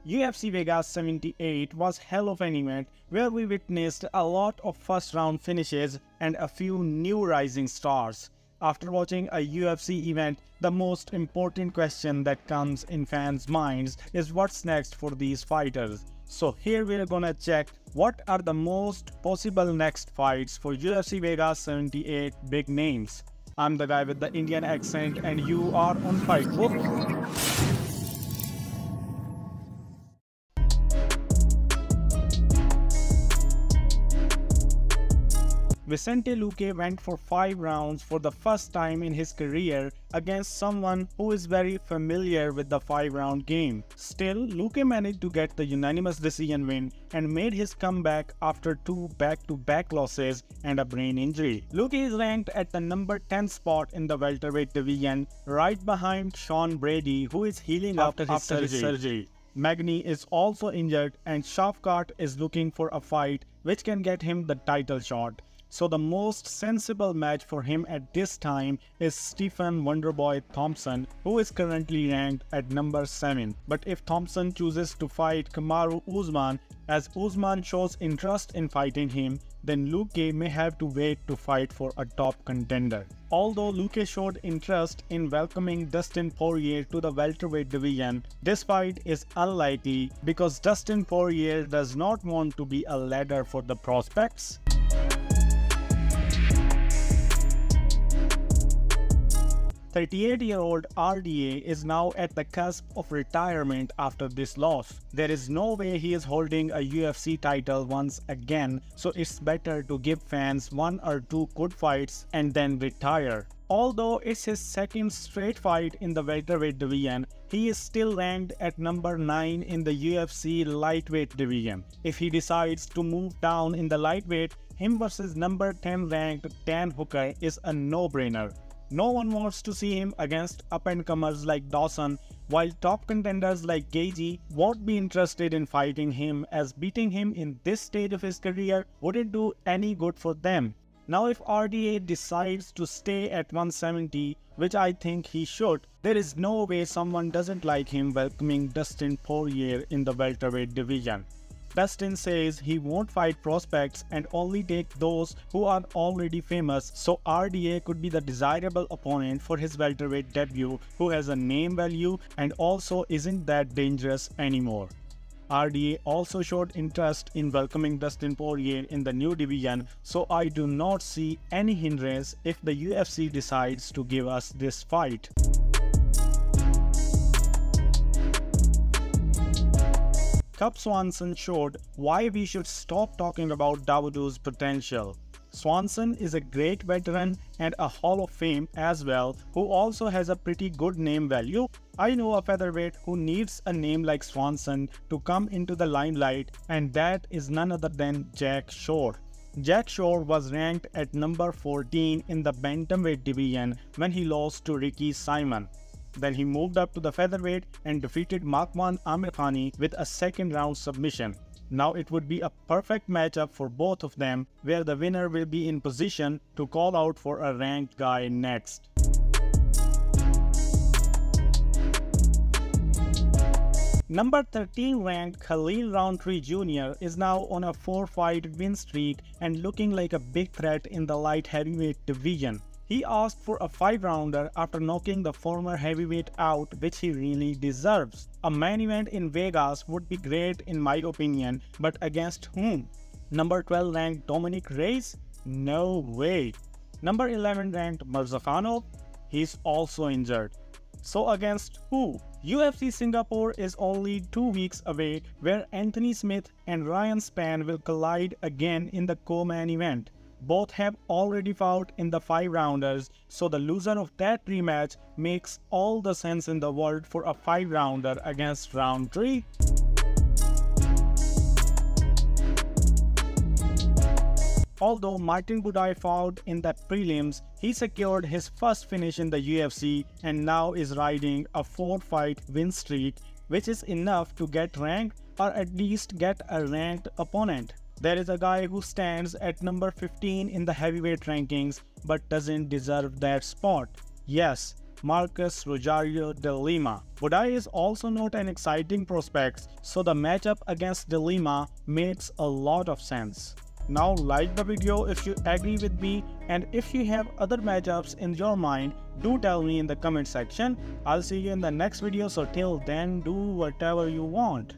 UFC Vegas 78 was hell of an event where we witnessed a lot of first round finishes and a few new rising stars. After watching a UFC event, the most important question that comes in fans' minds is what's next for these fighters. So here we're gonna check what are the most possible next fights for UFC Vegas 78 big names. I'm the guy with the Indian accent and you are on Fight Book. Vicente Luque went for 5 rounds for the first time in his career against someone who is very familiar with the 5-round game. Still, Luque managed to get the unanimous decision win and made his comeback after 2 back-to-back losses and a brain injury. Luque is ranked at the number 10 spot in the welterweight division, right behind Sean Brady, who is healing after his surgery. Magny is also injured and Shafkat is looking for a fight which can get him the title shot. So the most sensible match for him at this time is Stephen Wonderboy Thompson, who is currently ranked at number 7. But if Thompson chooses to fight Kamaru Usman, as Usman shows interest in fighting him, then Luque may have to wait to fight for a top contender. Although Luque showed interest in welcoming Dustin Poirier to the welterweight division, this fight is unlikely because Dustin Poirier does not want to be a ladder for the prospects. 38-year-old RDA is at at the cusp of retirement after this loss. There is no way he is holding a UFC title once again, so it's better to give fans 1 or 2 good fights and then retire. Although it's his second straight fight in the welterweight division, he is still ranked at number 9 in the UFC lightweight division. If he decides to move down in the lightweight, him versus number 10 ranked Dan Hooker is a no-brainer. No one wants to see him against up-and-comers like Dawson, while top contenders like Gagey won't be interested in fighting him, as beating him in this stage of his career wouldn't do any good for them. Now if RDA decides to stay at 170, which I think he should, there is no way someone doesn't like him welcoming Dustin Poirier in the welterweight division. Dustin says he won't fight prospects and only take those who are already famous, so RDA could be the desirable opponent for his welterweight debut, who has a name value and also isn't that dangerous anymore. RDA also showed interest in welcoming Dustin Poirier in the new division, so I do not see any hindrance if the UFC decides to give us this fight. Cub Swanson showed why we should stop talking about Dawodu's potential. Swanson is a great veteran and a Hall of Fame as well, who also has a pretty good name value. I know a featherweight who needs a name like Swanson to come into the limelight, and that is none other than Jack Shore. Jack Shore was ranked at number 14 in the bantamweight division when he lost to Ricky Simon. Then he moved up to the featherweight and defeated Makwan Amirkhani with a second-round submission. Now it would be a perfect matchup for both of them, where the winner will be in position to call out for a ranked guy next. Number 13 ranked Khalil Roundtree Jr. is now on a 4-fight win streak and looking like a big threat in the light heavyweight division. He asked for a 5-rounder after knocking the former heavyweight out, which he really deserves. A main event in Vegas would be great in my opinion, but against whom? Number 12 ranked Dominic Reyes? No way. Number 11 ranked Mirzakhanov? He's also injured. So against who? UFC Singapore is only 2 weeks away, where Anthony Smith and Ryan Spann will collide again in the co-main event. Both have already fought in the 5-rounders, so the loser of that rematch makes all the sense in the world for a 5-rounder against Roundtree. Although Martin Buday fought in the prelims, he secured his first finish in the UFC and now is riding a 4-fight win streak, which is enough to get ranked or at least get a ranked opponent. There is a guy who stands at number 15 in the heavyweight rankings but doesn't deserve that spot. Yes, Marcus Rogerio de Lima. Budai is also not an exciting prospect, so the matchup against de Lima makes a lot of sense. Now like the video if you agree with me, and if you have other matchups in your mind, do tell me in the comment section. I'll see you in the next video, so till then do whatever you want.